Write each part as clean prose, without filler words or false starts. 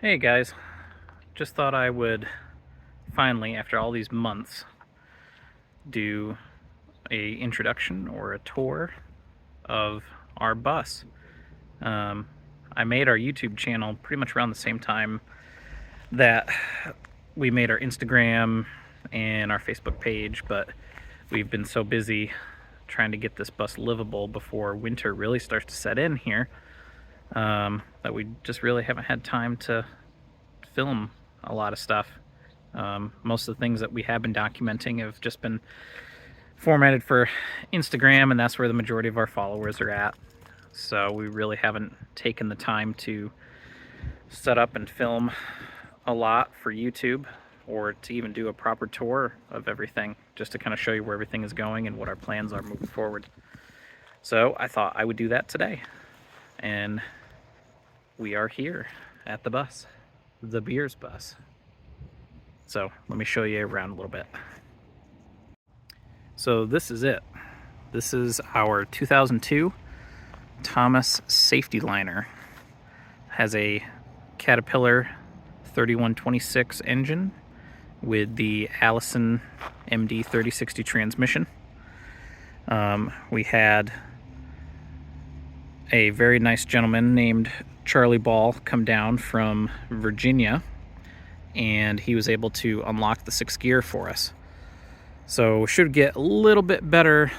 Hey guys, just thought I would finally, after all these months, do a introduction or a tour of our bus. I made our YouTube channel pretty much around the same time that we made our Instagram and our Facebook page, but we've been so busy trying to get this bus livable before winter really starts to set in here, that we just really haven't had time to film a lot of stuff. Most of the things that we have been documenting have just been formatted for Instagram, and that's where the majority of our followers are at. So we really haven't taken the time to set up and film a lot for YouTube, or to even do a proper tour of everything, just to kind of show you where everything is going and what our plans are moving forward. So I thought I would do that today, and we are here at the bus, the Beers bus. So let me show you around a little bit. So this is it. This is our 2002 Thomas Safety Liner. Has a Caterpillar 3126 engine with the Allison MD 3060 transmission. We had a very nice gentleman named Charlie Ball come down from Virginia, and he was able to unlock the 6th gear for us. So should get a little bit better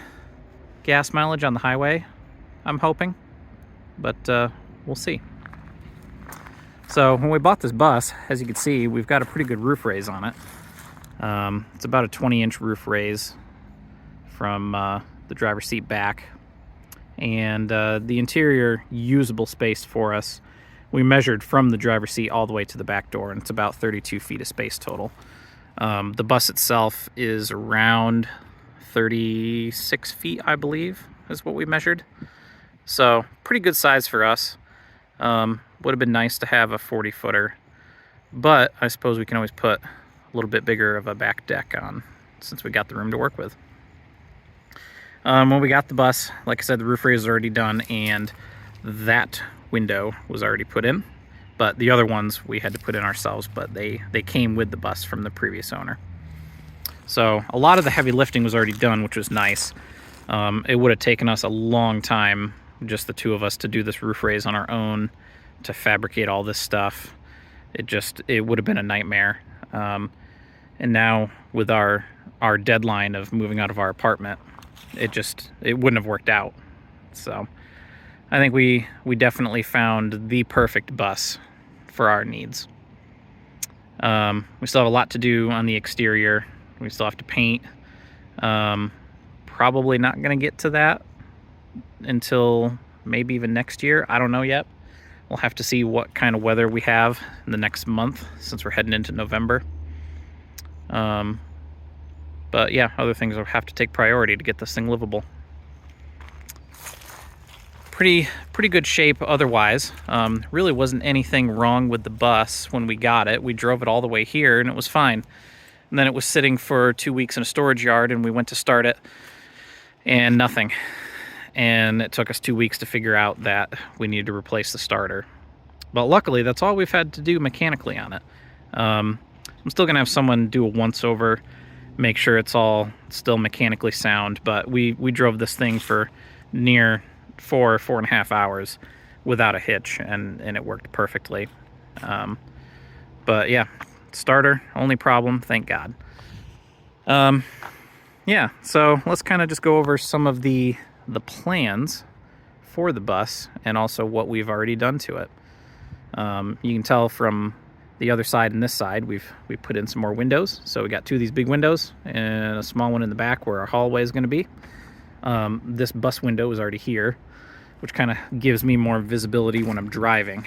gas mileage on the highway, I'm hoping, but we'll see. So when we bought this bus, as you can see, we've got a pretty good roof raise on it. It's about a 20-inch roof raise from the driver's seat back, and the interior usable space for us, we measured from the driver's seat all the way to the back door, and it's about 32 feet of space total. The bus itself is around 36 feet, I believe, is what we measured. So pretty good size for us. Would have been nice to have a 40-footer, but I suppose we can always put a little bit bigger of a back deck on, since we got the room to work with. When we got the bus, like I said, the roof raise is already done, and that window was already put in, but the other ones we had to put in ourselves, but they came with the bus from the previous owner. So a lot of the heavy lifting was already done, which was nice. It would have taken us a long time, just the two of us, to do this roof raise on our own, to fabricate all this stuff. It would have been a nightmare. And now with our deadline of moving out of our apartment, it wouldn't have worked out. So I think we definitely found the perfect bus for our needs. We still have a lot to do on the exterior. We still have to paint. Probably not going to get to that until maybe even next year. I don't know yet. We'll have to see what kind of weather we have in the next month, since we're heading into November. But yeah, other things will have to take priority to get this thing livable. Pretty good shape otherwise. Really wasn't anything wrong with the bus when we got it. We drove it all the way here and it was fine. And then it was sitting for 2 weeks in a storage yard, and we went to start it and nothing. And it took us 2 weeks to figure out that we needed to replace the starter. But luckily, that's all we've had to do mechanically on it. I'm still gonna have someone do a once over, make sure it's all still mechanically sound, but we drove this thing for near 4.5 hours without a hitch, and it worked perfectly. But yeah, starter, only problem, thank God. Yeah, so let's kind of just go over some of the plans for the bus, and also what we've already done to it. You can tell from the other side and this side, we put in some more windows. So we got 2 of these big windows and a small one in the back where our hallway is going to be. This bus window is already here, which kind of gives me more visibility when I'm driving.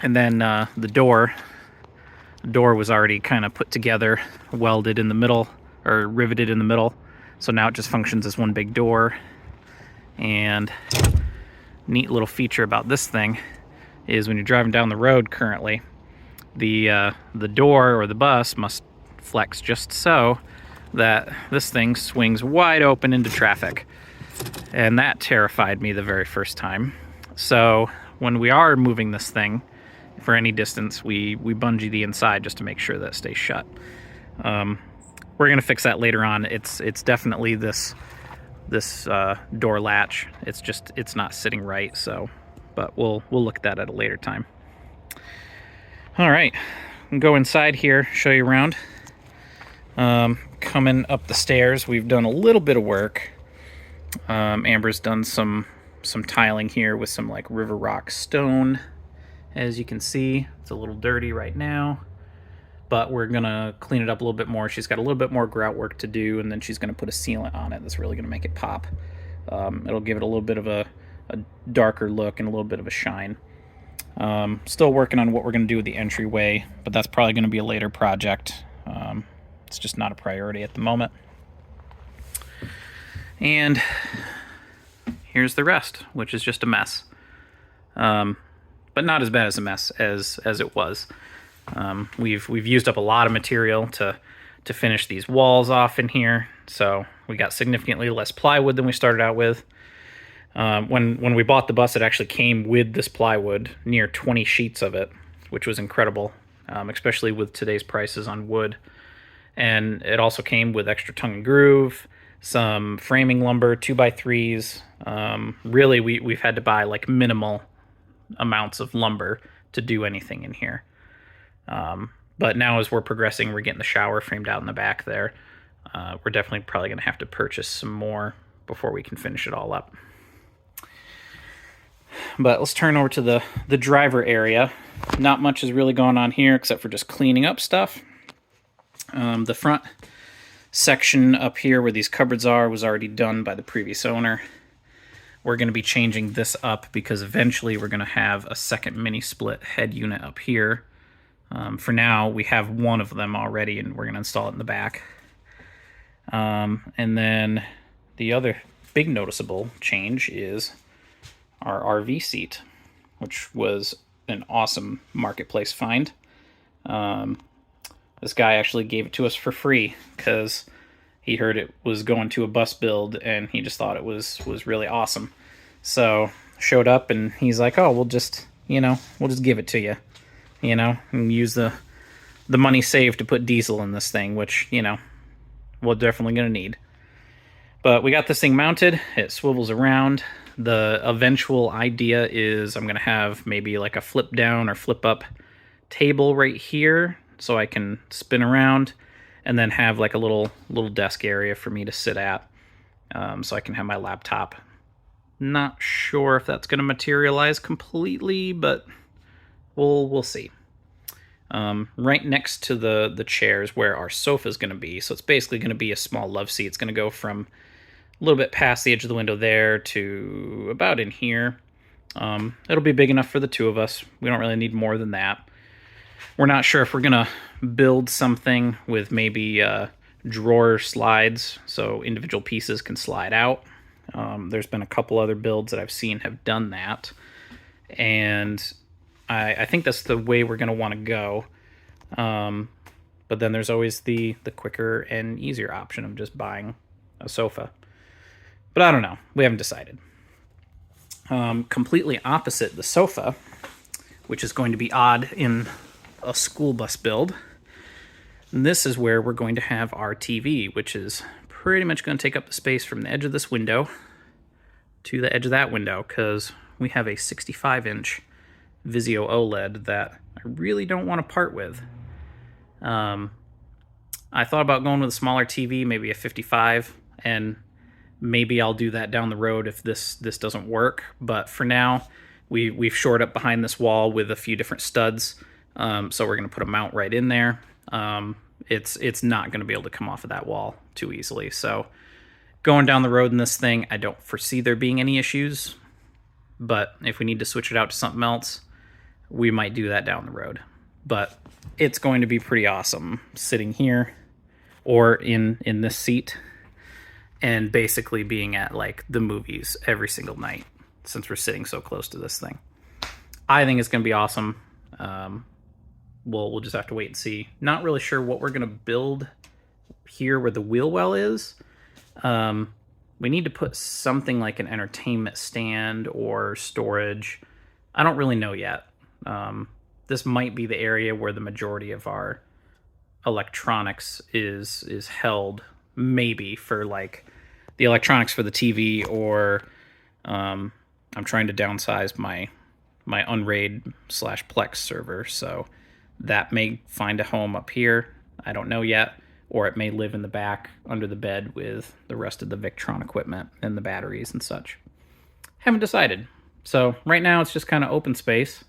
And then the door was already kind of put together, welded in the middle, or riveted in the middle. So now it just functions as one big door. And neat little feature about this thing is when you're driving down the road currently, the door or the bus must flex just so that this thing swings wide open into traffic. And that terrified me the very first time. So when we are moving this thing for any distance, we bungee the inside just to make sure that it stays shut. We're gonna fix that later on. It's definitely this door latch. It's not sitting right. So, but we'll look at that at a later time. All right, go inside here, show you around. Coming up the stairs, we've done a little bit of work. Amber's done some tiling here with some like river rock stone. As you can see, it's a little dirty right now, but we're gonna clean it up a little bit more. She's got a little bit more grout work to do, and then she's gonna put a sealant on it that's really gonna make it pop. It'll give it a little bit of a darker look and a little bit of a shine. Still working on what we're gonna do with the entryway, but that's probably gonna be a later project. It's just not a priority at the moment. And here's the rest, which is just a mess. But not as bad as a mess as it was. We've used up a lot of material to finish these walls off in here, so we got significantly less plywood than we started out with. When we bought the bus, it actually came with this plywood, near 20 sheets of it, which was incredible, especially with today's prices on wood. And it also came with extra tongue and groove, some framing lumber, 2x3s. Really, we've had to buy like minimal amounts of lumber to do anything in here. But now as we're progressing, we're getting the shower framed out in the back there. We're definitely probably going to have to purchase some more before we can finish it all up. But let's turn over to the driver area. Not much is really going on here except for just cleaning up stuff. The front section up here where these cupboards are was already done by the previous owner. We're going to be changing this up because eventually we're going to have a second mini split head unit up here. For now, we have one of them already, and we're going to install it in the back. And then the other big noticeable change is our RV seat, which was an awesome marketplace find. This guy actually gave it to us for free because he heard it was going to a bus build and he just thought it was really awesome. So showed up and he's like, oh, we'll just give it to you, and use the money saved to put diesel in this thing, which, we're definitely going to need. But we got this thing mounted. It swivels around. The eventual idea is I'm going to have maybe like a flip down or flip up table right here so I can spin around, and then have like a little desk area for me to sit at, so I can have my laptop. Not sure if that's going to materialize completely, but we'll see. Right next to the chairs where our sofa is going to be, so it's basically going to be a small love seat. It's going to go from a little bit past the edge of the window there to about in here. It'll be big enough for the two of us. We don't really need more than that. We're not sure if we're going to build something with maybe drawer slides so individual pieces can slide out. There's been a couple other builds that I've seen have done that. And I think that's the way we're going to want to go. But then there's always the quicker and easier option of just buying a sofa. But I don't know. We haven't decided. Completely opposite the sofa, which is going to be odd in a school bus build. And this is where we're going to have our TV, which is pretty much going to take up the space from the edge of this window to the edge of that window, because we have a 65-inch Vizio OLED that I really don't want to part with. I thought about going with a smaller TV, maybe a 55, and maybe I'll do that down the road if this doesn't work. But for now, we've shored up behind this wall with a few different studs. So we're going to put a mount right in there. It's not going to be able to come off of that wall too easily. So going down the road in this thing, I don't foresee there being any issues. But if we need to switch it out to something else, we might do that down the road. But it's going to be pretty awesome sitting here or in this seat and basically being at like the movies every single night since we're sitting so close to this thing. I think it's going to be awesome. We'll just have to wait and see. Not really sure what we're going to build here where the wheel well is. We need to put something like an entertainment stand or storage. I don't really know yet. This might be the area where the majority of our electronics is held, maybe for like the electronics for the TV, or I'm trying to downsize my Unraid / Plex server, so that may find a home up here. I don't know yet, or it may live in the back under the bed with the rest of the Victron equipment and the batteries and such. Haven't decided. So right now it's just kind of open space.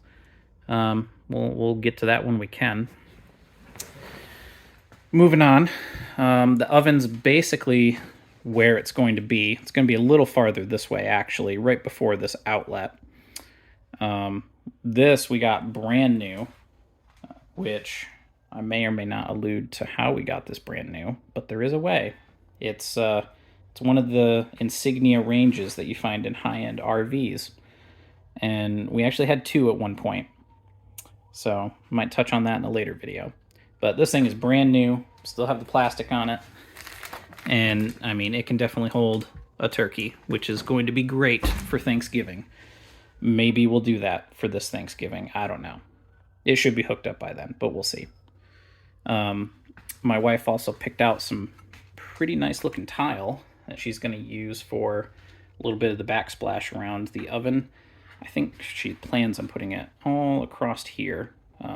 We'll get to that when we can. Moving on, the oven's basically where it's going to be. It's going to be a little farther this way, actually, right before this outlet. This we got brand new, which I may or may not allude to how we got this brand new, but there is a way. It's one of the insignia ranges that you find in high-end RVs, and we actually had two at one point. So I might touch on that in a later video. But this thing is brand new, still have the plastic on it, and I mean, it can definitely hold a turkey, which is going to be great for Thanksgiving. Maybe we'll do that for this Thanksgiving. I don't know. It should be hooked up by then, but we'll see. My wife also picked out some pretty nice looking tile that she's going to use for a little bit of the backsplash around the oven. I think she plans on putting it all across here,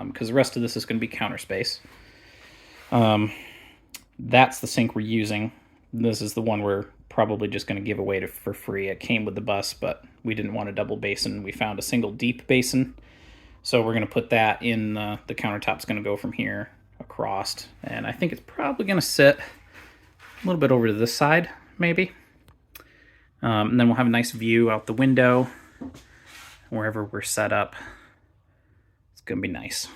because the rest of this is going to be counter space. That's the sink we're using. This is the one we're probably just going to give away for free. It came with the bus, but we didn't want a double basin. We found a single deep basin, so we're going to put that in. The countertop's going to go from here across, and I think it's probably going to sit a little bit over to this side, maybe. And then we'll have a nice view out the window wherever we're set up. It's going to be nice.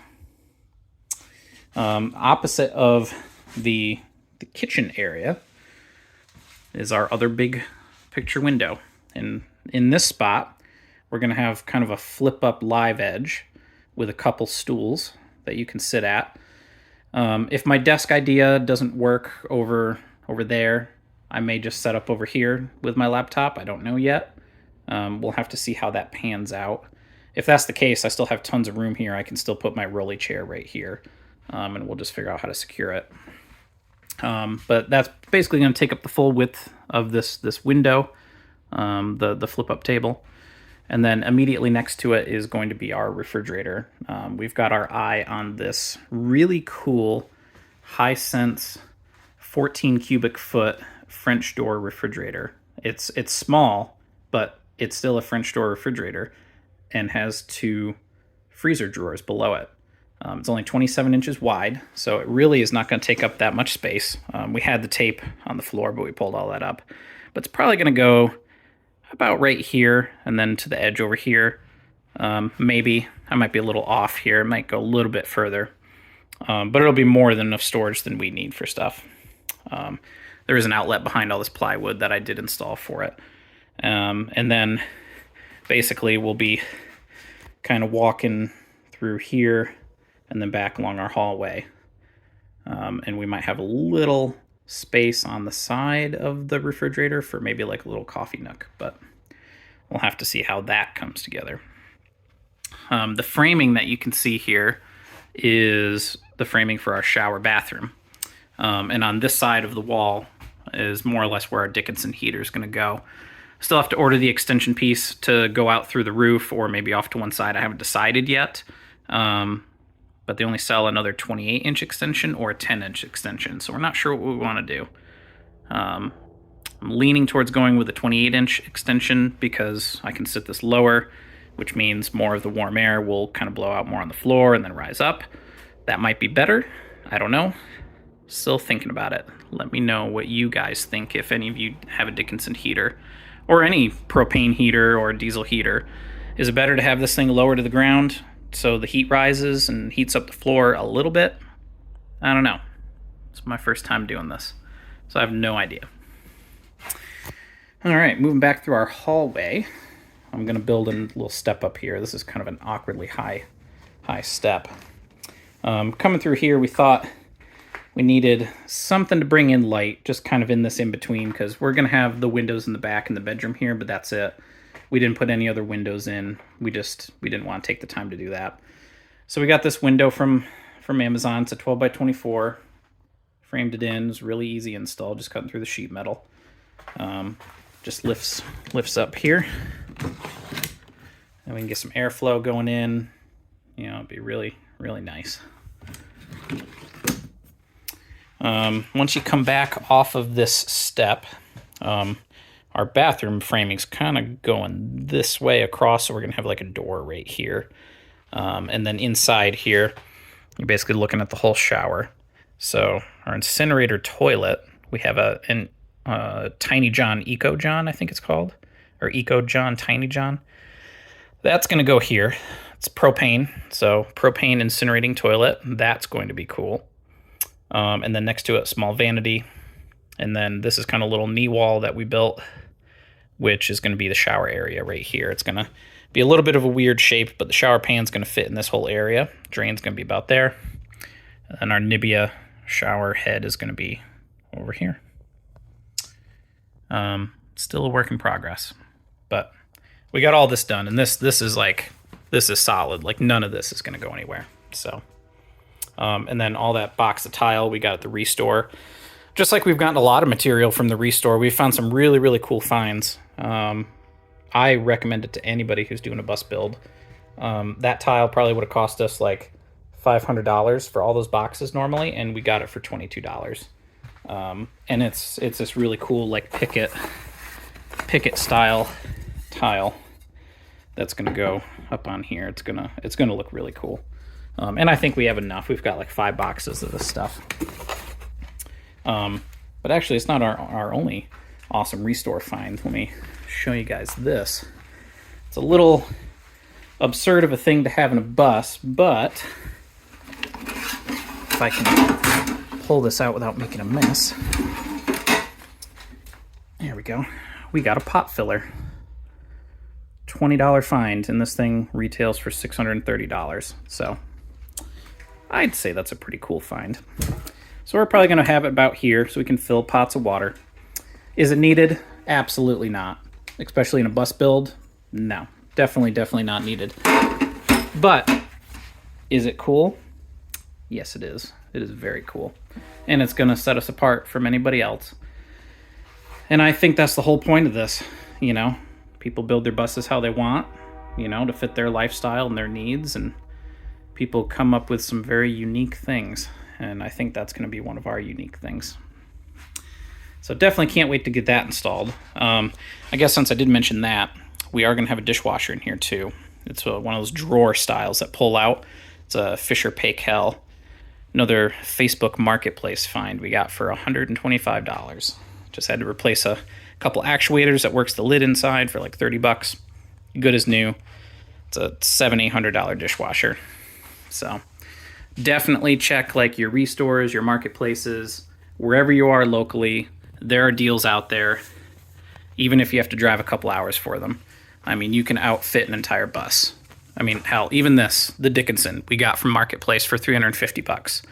Opposite of the kitchen area is our other big picture window. And in this spot, we're going to have kind of a flip-up live edge with a couple stools that you can sit at. If my desk idea doesn't work over there, I may just set up over here with my laptop. I don't know yet. We'll have to see how that pans out. If that's the case, I still have tons of room here. I can still put my rolly chair right here, and we'll just figure out how to secure it. But that's basically going to take up the full width of this window, the flip-up table. And then immediately next to it is going to be our refrigerator. We've got our eye on this really cool Hisense 14 cubic foot French door refrigerator. It's small, but it's still a French door refrigerator and has two freezer drawers below it. It's only 27 inches wide, so it really is not going to take up that much space. We had the tape on the floor, but we pulled all that up. But it's probably going to go about right here and then to the edge over here. Maybe I might be a little off here. It might go a little bit further, but it'll be more than enough storage than we need for stuff. There is an outlet behind all this plywood that I did install for it. And then basically we'll be kind of walking through here and then back along our hallway. And we might have a little space on the side of the refrigerator for maybe like a little coffee nook, but we'll have to see how that comes together. The framing that you can see here is the framing for our shower bathroom. And on this side of the wall is more or less where our Dickinson heater is going to go. Still have to order the extension piece to go out through the roof or maybe off to one side. I haven't decided yet. But they only sell another 28-inch extension or a 10-inch extension, so we're not sure what we want to do. I'm leaning towards going with a 28-inch extension because I can sit this lower, which means more of the warm air will kind of blow out more on the floor and then rise up. That might be better. I don't know. Still thinking about it. Let me know what you guys think if any of you have a Dickinson heater or any propane heater or diesel heater. Is it better to have this thing lower to the ground so the heat rises and heats up the floor a little bit? I don't know. It's my first time doing this, so I have no idea. All right, moving back through our hallway. I'm going to build a little step up here. This is kind of an awkwardly high step. Coming through here, we thought we needed something to bring in light, just kind of in this in-between, because we're going to have the windows in the back in the bedroom here, but that's it. We didn't put any other windows in. We didn't want to take the time to do that. So we got this window from Amazon. It's a 12 by 24. Framed it in. It was really easy install, just cutting through the sheet metal. Just lifts up here. And we can get some airflow going in. You know, it'd be really, really nice. Once you come back off of this step, our bathroom framing's kind of going this way across, so we're going to have like a door right here. And then inside here, you're basically looking at the whole shower. So our incinerator toilet, we have a Tiny John Eco John, I think it's called, or Eco John, Tiny John. That's going to go here. It's propane, so propane incinerating toilet. That's going to be cool. And then next to it, small vanity. And then this is kind of a little knee wall that we built, which is going to be the shower area right here. It's going to be a little bit of a weird shape, but the shower pan's going to fit in this whole area. Drain's going to be about there. And our Nibia shower head is going to be over here. Still a work in progress, but we got all this done, and this is solid. Like, none of this is going to go anywhere. So, and then all that box of tile we got at the Restore. Just like we've gotten a lot of material from the Restore, we found some really, really cool finds. I recommend it to anybody who's doing a bus build. That tile probably would have cost us like $500 for all those boxes normally, and we got it for $22. And it's this really cool like picket style tile that's gonna go up on here. It's gonna look really cool. And I think we have enough. We've got like 5 boxes of this stuff. But actually, it's not our only awesome Restore find. Let me show you guys this. It's a little absurd of a thing to have in a bus, but if I can pull this out without making a mess. There we go. We got a pot filler. $20 find, and this thing retails for $630. So I'd say that's a pretty cool find. So we're probably going to have it about here so we can fill pots of water. Is it needed? Absolutely not. Especially in a bus build? No. Definitely not needed. But is it cool? Yes, it is. It is very cool. And it's going to set us apart from anybody else. And I think that's the whole point of this. You know, people build their buses how they want, you know, to fit their lifestyle and their needs. And people come up with some very unique things. And I think that's going to be one of our unique things. So definitely can't wait to get that installed. I guess since I did mention that, we are going to have a dishwasher in here too. It's one of those drawer styles that pull out. It's a Fisher Paykel. Another Facebook Marketplace find we got for $125. Just had to replace a couple actuators that works the lid inside for like $30. Good as new. It's a $700-800 dishwasher. So definitely check like your Restores, your marketplaces, wherever you are locally. There are deals out there, even if you have to drive a couple hours for them. I mean, you can outfit an entire bus. I mean, hell, even this, the Dickinson, we got from Marketplace for $350.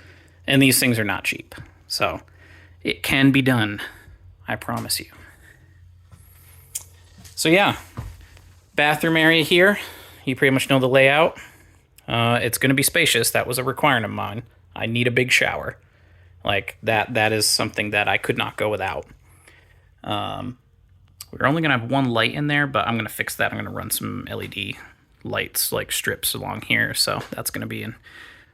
And these things are not cheap. So it can be done. I promise you. So yeah, bathroom area here. You pretty much know the layout. It's going to be spacious. That was a requirement of mine. I need a big shower. Like that is something that I could not go without. We're only going to have one light in there, but I'm going to fix that. I'm going to run some LED lights, like strips along here. So that's going to be in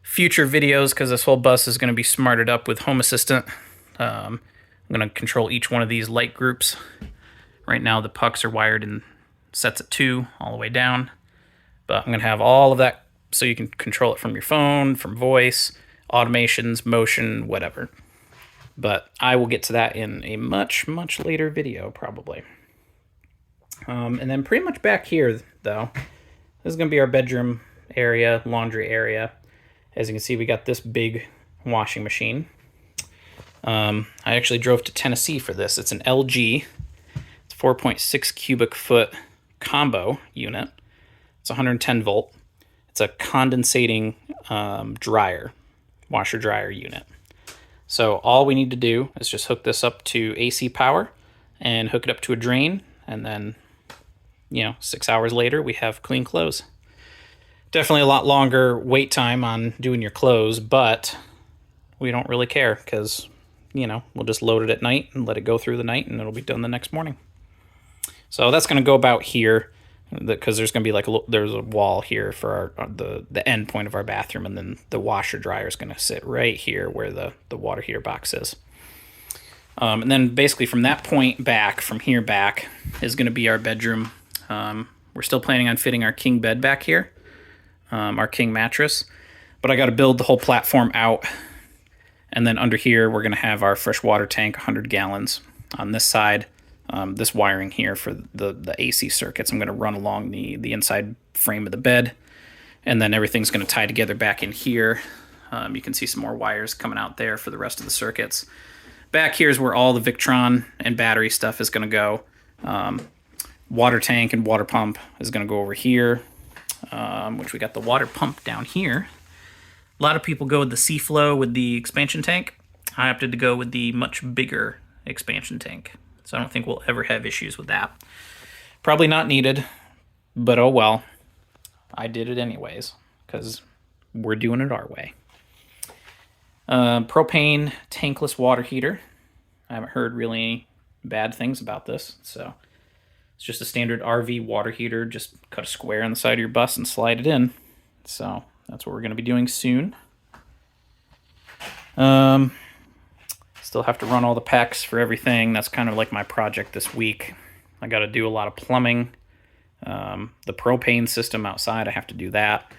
future videos because this whole bus is going to be smarted up with Home Assistant. I'm going to control each one of these light groups. Right now the pucks are wired in sets of 2 all the way down. But I'm going to have all of that so you can control it from your phone, from voice, automations, motion, whatever. But I will get to that in a much, much later video, probably. And then pretty much back here, though, this is going to be our bedroom area, laundry area. As you can see, we got this big washing machine. I actually drove to Tennessee for this. It's an LG. It's 4.6 cubic foot combo unit. It's 110 volt. It's a condensating washer dryer unit. So all we need to do is just hook this up to AC power and hook it up to a drain, and then 6 hours later, we have clean clothes. Definitely a lot longer wait time on doing your clothes, but we don't really care because, we'll just load it at night and let it go through the night and it'll be done the next morning. So that's going to go about here because there's going to be there's a wall here for the end point of our bathroom, and then the washer dryer is going to sit right here where the water heater box is. And then basically from that point back, from here back, is going to be our bedroom. We're still planning on fitting our king bed back here, our king mattress, but I got to build the whole platform out. And then under here, we're going to have our fresh water tank, 100 gallons. On this side, this wiring here for the AC circuits, I'm going to run along the inside frame of the bed. And then everything's going to tie together back in here. You can see some more wires coming out there for the rest of the circuits. Back here is where all the Victron and battery stuff is going to go. Water tank and water pump is going to go over here, which we got the water pump down here. A lot of people go with the C-Flow with the expansion tank. I opted to go with the much bigger expansion tank, so I don't think we'll ever have issues with that. Probably not needed, but oh well. I did it anyways, because we're doing it our way. Propane tankless water heater. I haven't heard really any bad things about this, so it's just a standard RV water heater. Just cut a square on the side of your bus and slide it in. So that's what we're going to be doing soon. Still have to run all the packs for everything. That's kind of like my project this week. I got to do a lot of plumbing. The propane system outside, I have to do that.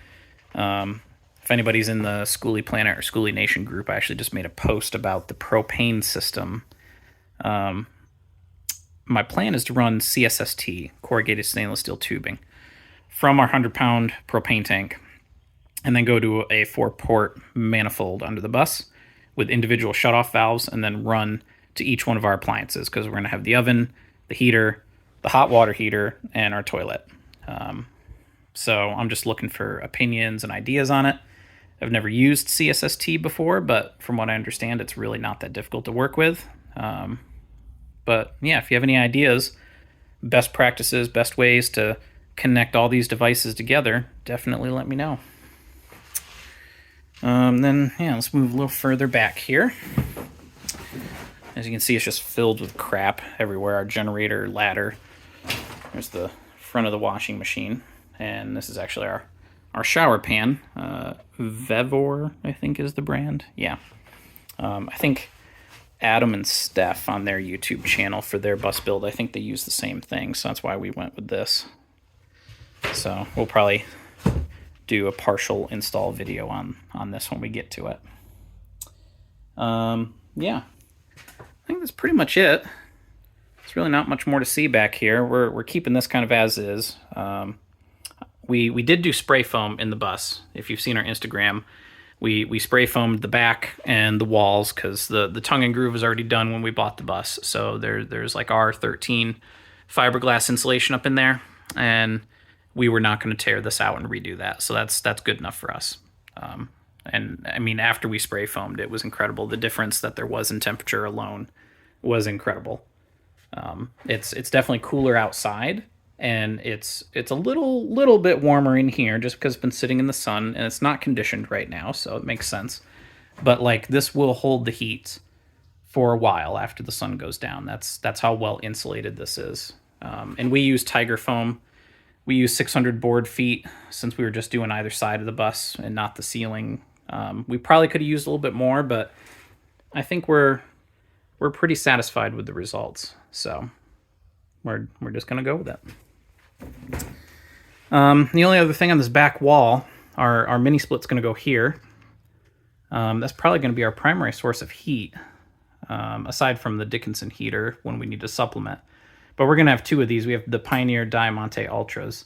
If anybody's in the Schoolie Planet or Schoolie Nation group, I actually just made a post about the propane system. My plan is to run CSST, corrugated stainless steel tubing, from our 100-pound propane tank, and then go to a 4-port manifold under the bus with individual shutoff valves, and then run to each one of our appliances, because we're going to have the oven, the heater, the hot water heater, and our toilet. So I'm just looking for opinions and ideas on it. I've never used CSST before, but from what I understand, it's really not that difficult to work with. But yeah, if you have any ideas, best practices, best ways to connect all these devices together, definitely let me know. Then, let's move a little further back here. As you can see, it's just filled with crap everywhere. Our generator ladder. There's the front of the washing machine. And this is actually our shower pan. Vevor, I think, is the brand. Yeah. I think Adam and Steph on their YouTube channel for their bus build, I think they use the same thing. So that's why we went with this. So we'll probably do a partial install video on this when we get to it. Yeah. I think that's pretty much it. There's really not much more to see back here. We're keeping this kind of as is. We did do spray foam in the bus. If you've seen our Instagram, we spray foamed the back and the walls because the tongue and groove was already done when we bought the bus. So there's like R13 fiberglass insulation up in there, and we were not going to tear this out and redo that. So that's good enough for us. And I mean, after we spray foamed, it was incredible. The difference that there was in temperature alone was incredible. It's definitely cooler outside, and it's a little bit warmer in here just because it's been sitting in the sun, and it's not conditioned right now, so it makes sense. But like, this will hold the heat for a while after the sun goes down. That's how well insulated this is. And we use Tiger foam. We use 600 board feet since we were just doing either side of the bus and not the ceiling. We probably could have used a little bit more, but I think we're pretty satisfied with the results. So we're just gonna go with it. The only other thing on this back wall, our mini split's gonna go here. That's probably gonna be our primary source of heat, aside from the Dickinson heater when we need to supplement. But we're gonna have two of these. We have the Pioneer Diamante Ultras,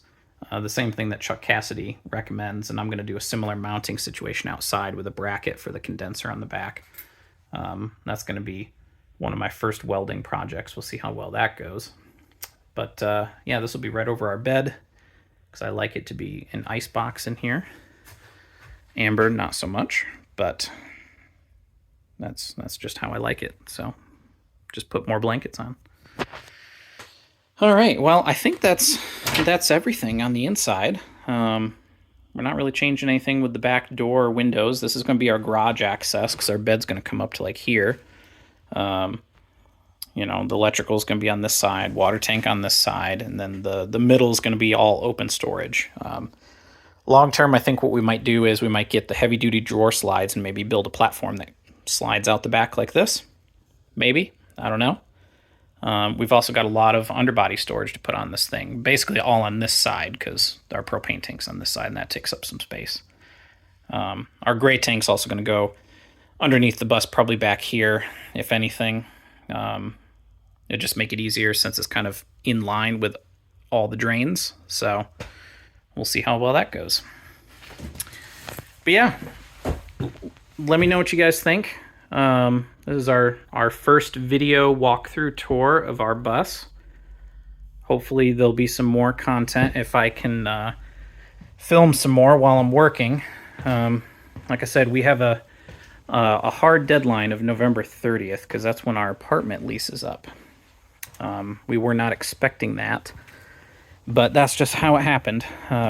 the same thing that Chuck Cassidy recommends, and I'm gonna do a similar mounting situation outside with a bracket for the condenser on the back. That's gonna be one of my first welding projects. We'll see how well that goes. But yeah, this will be right over our bed because I like it to be an ice box in here. Amber, not so much, but that's just how I like it. So just put more blankets on. All right, well, I think that's everything on the inside. We're not really changing anything with the back door or windows. This is going to be our garage access because our bed's going to come up to like here. You know, the electrical is going to be on this side, water tank on this side, and then the middle is going to be all open storage. Long term, I think what we might do is we might get the heavy duty drawer slides and maybe build a platform that slides out the back like this. Maybe. I don't know. We've also got a lot of underbody storage to put on this thing, basically all on this side because our propane tank's on this side and that takes up some space. Our gray tank's also going to go underneath the bus, probably back here, if anything. It'll just make it easier since it's kind of in line with all the drains. So we'll see how well that goes. But yeah, let me know what you guys think. This is our first video walkthrough tour of our bus. Hopefully there'll be some more content if I can film some more while I'm working. Like I said, we have a hard deadline of November 30th because that's when our apartment lease is up. We were not expecting that, but that's just how it happened.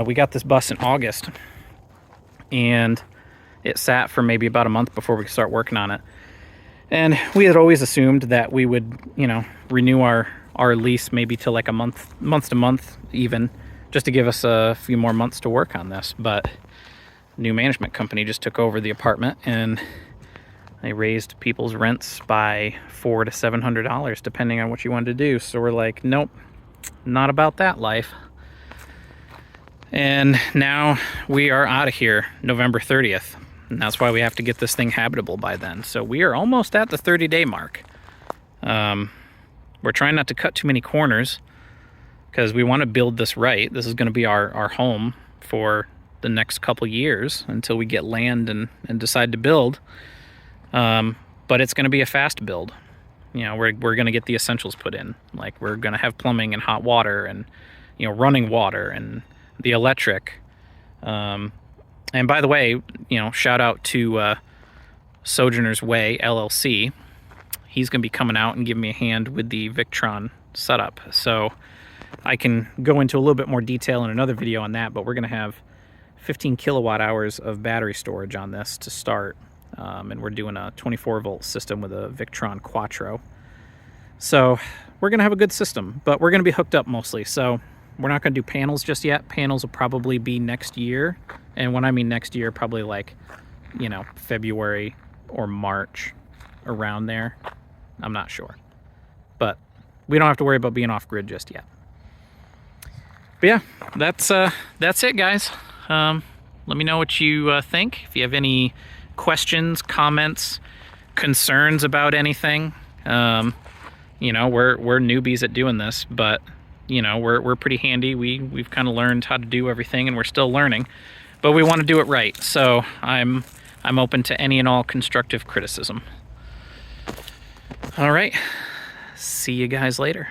We got this bus in August, and it sat for maybe about a month before we could start working on it. And we had always assumed that we would, you know, renew our lease maybe to like a month to month even, just to give us a few more months to work on this. But new management company just took over the apartment and they raised people's rents by $400 to $700 depending on what you wanted to do. So we're like, nope, not about that life. And now we are out of here November 30th. And that's why we have to get this thing habitable by then. So we are almost at the 30-day mark. We're trying not to cut too many corners because we want to build this right. This is going to be our home for the next couple years until we get land and decide to build. But it's going to be a fast build. You know, we're going to get the essentials put in. Like we're going to have plumbing and hot water and, you know, running water and the electric. And by the way, you know, shout out to Sojourner's Way, LLC. He's going to be coming out and giving me a hand with the Victron setup. So I can go into a little bit more detail in another video on that, but we're going to have 15 kilowatt hours of battery storage on this to start. And we're doing a 24-volt system with a Victron Quattro. So we're going to have a good system, but we're going to be hooked up mostly. So we're not going to do panels just yet. Panels will probably be next year. And when I mean next year, probably like, you know, February or March, around there. I'm not sure. But we don't have to worry about being off grid just yet. But yeah, that's it, guys. Let me know what you think. If you have any questions, comments, concerns about anything, you know, we're newbies at doing this, but you know, we're pretty handy. We've kind of learned how to do everything, and we're still learning, but we want to do it right. So I'm open to any and all constructive criticism. All right, see you guys later.